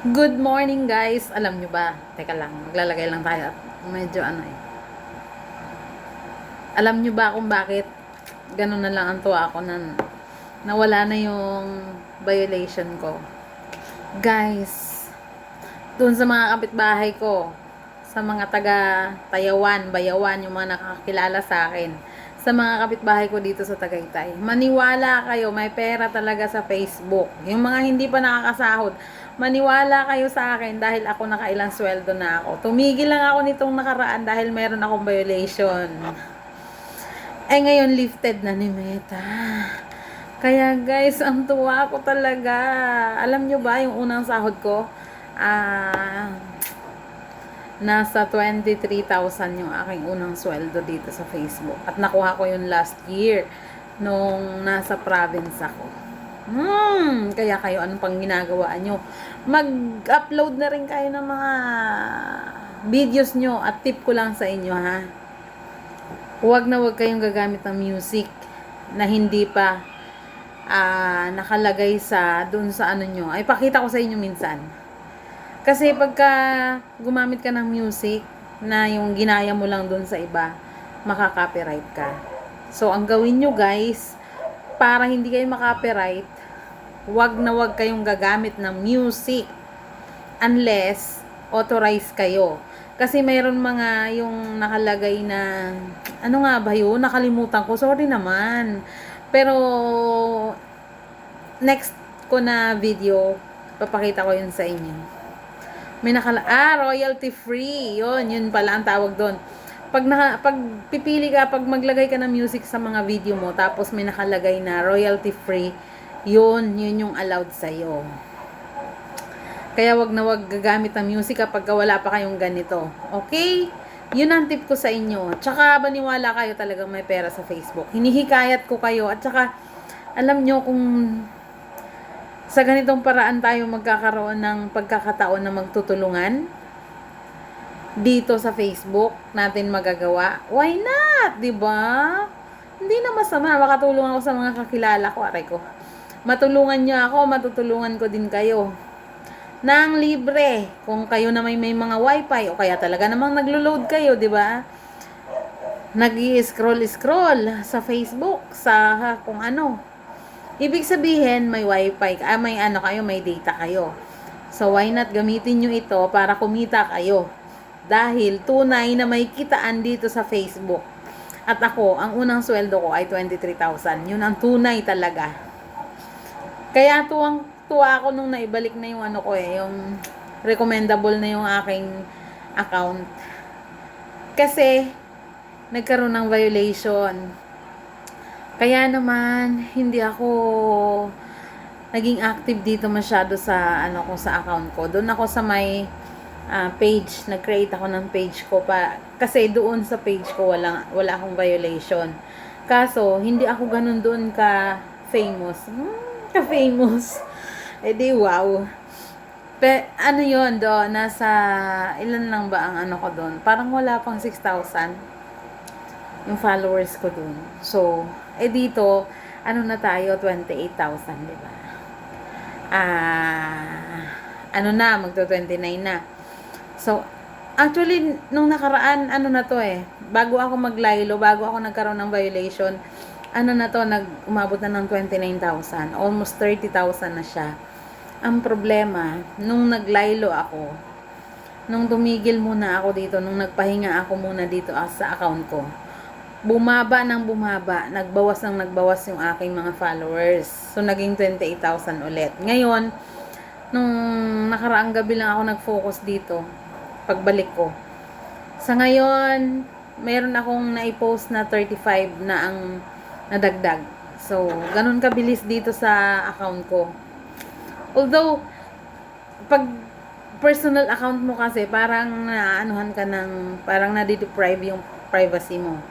Good morning guys! Alam nyo ba? Teka lang, maglalagay lang tayo at medyo ano eh. Alam nyo ba kung bakit ganun na lang ang tuwa ako na nawala na yung violation ko? Guys, doon sa mga kapitbahay ko, sa mga taga Tayawan, Bayawan, yung mga nakakilala sa akin, sa mga kapitbahay ko dito sa Tagaytay. Maniwala kayo, may pera talaga sa Facebook. Yung mga hindi pa nakakasahod, maniwala kayo sa akin dahil ako nakailang sweldo na ako. Tumigil lang ako nitong nakaraan dahil meron akong violation. Eh ngayon lifted na ni Meta. Kaya guys, ang tuwa ko talaga. Alam nyo ba yung unang sahod ko? Ah, nasa 23,000 yung aking unang sweldo dito sa Facebook. At nakuha ko yun last year nung nasa province ako. Kaya kayo, anong pang ginagawa nyo? Mag-upload na rin kayo ng mga videos nyo at tip ko lang sa inyo ha. Huwag na huwag kayong gagamit ng music na hindi pa nakalagay sa dun sa ano nyo. Ay, pakita ko sa inyo minsan. Kasi pagka gumamit ka ng music na yung ginaya mo lang dun sa iba, makaka-copyright ka. So, ang gawin nyo guys, para hindi kayo makaka-copyright, wag na wag kayong gagamit ng music unless authorized kayo. Kasi mayroon mga yung nakalagay na, ano nga ba yun? Nakalimutan ko. Sorry naman. Pero, next ko na video, papakita ko yun sa inyo. May royalty free. Yun pala ang tawag doon. Pag pipili ka, pag maglagay ka ng music sa mga video mo, tapos may nakalagay na royalty free, yun yung allowed sa'yo. Kaya wag na wag gagamit ng music kapag wala pa kayong ganito. Okay? Yun ang tip ko sa inyo. Tsaka maniwala kayo talagang may pera sa Facebook. Hinihikayat ko kayo. At tsaka, alam nyo kung sa ganitong paraan tayo magkakaroon ng pagkakataon na magtutulungan dito sa Facebook natin magagawa. Why not? 'Di ba? Hindi na masama. Makatulong ako sa mga kakilala ko. Aray ko. Matulungan nyo ako, matutulungan ko din kayo. Nang libre. Kung kayo na may mga wifi o kaya talaga namang naglo-load kayo, 'di ba? Nag-i-scroll sa Facebook, sa kung ano. Ibig sabihin, may wifi, may ano kayo, may data kayo. So, why not gamitin nyo ito para kumita kayo? Dahil tunay na may kitaan dito sa Facebook. At ako, ang unang sweldo ko ay 23,000. Yun ang tunay talaga. Kaya tuwa ako nung naibalik na yung ano ko yung recommendable na yung aking account. Kasi, nagkaroon ng violation. Kaya naman, hindi ako naging active dito masyado sa ano ko sa account ko. Doon ako sa may page, nag-create ako ng page ko pa kasi doon sa page ko wala akong violation. Kaso hindi ako ganun doon ka famous. Ka famous. Eh di wow. Ano 'yon do, nasa ilan lang ba ang ano ko doon? Parang wala pang 6,000 yung followers ko doon. So, dito ano na tayo 28,000, di ba? Ano na, magto-29 na. So, actually, nung nakaraan, ano na to bago ako maglaylo, bago ako nagkaroon ng violation, ano na to, umabot na ng 29,000. Almost 30,000 na siya. Ang problema, nung naglaylo ako, nung tumigil muna ako dito, nung nagpahinga ako muna dito sa account ko, bumaba, nagbawas yung aking mga followers. So, naging 28,000 ulit. Ngayon, nung nakaraang gabi lang ako nag-focus dito, pagbalik ko. Sa ngayon, meron akong na-post na 35 na ang nadagdag. So, ganun kabilis dito sa account ko. Although, pag personal account mo kasi, parang naanuhan ka ng, parang nade-deprive yung privacy mo.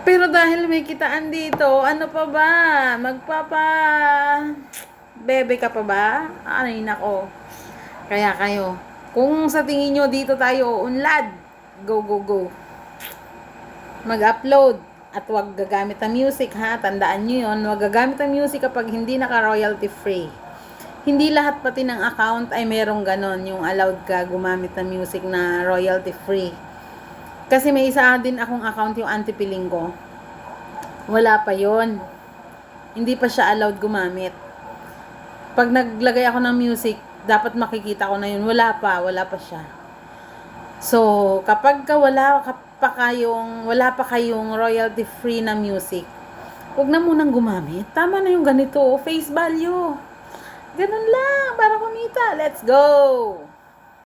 Pero dahil may kitaan dito, ano pa ba? Bebe ka pa ba? Ay, nako. Kaya kayo, kung sa tingin nyo dito tayo unlad, go, go, go. Mag-upload. At huwag gagamit ng music ha. Tandaan nyo yun. Huwag gagamit ng music kapag hindi naka-royalty free. Hindi lahat pati ng account ay merong ganon, yung allowed ka gumamit ng music na royalty free. Kasi may isa din akong account, yung antipiling ko. Wala pa yon. Hindi pa siya allowed gumamit. Pag naglagay ako ng music, dapat makikita ko na yun. Wala pa siya. So, kapag wala pa kayong royalty free na music, huwag na munang gumamit. Tama na yung ganito, face value. Ganun lang, para kumita. Let's go!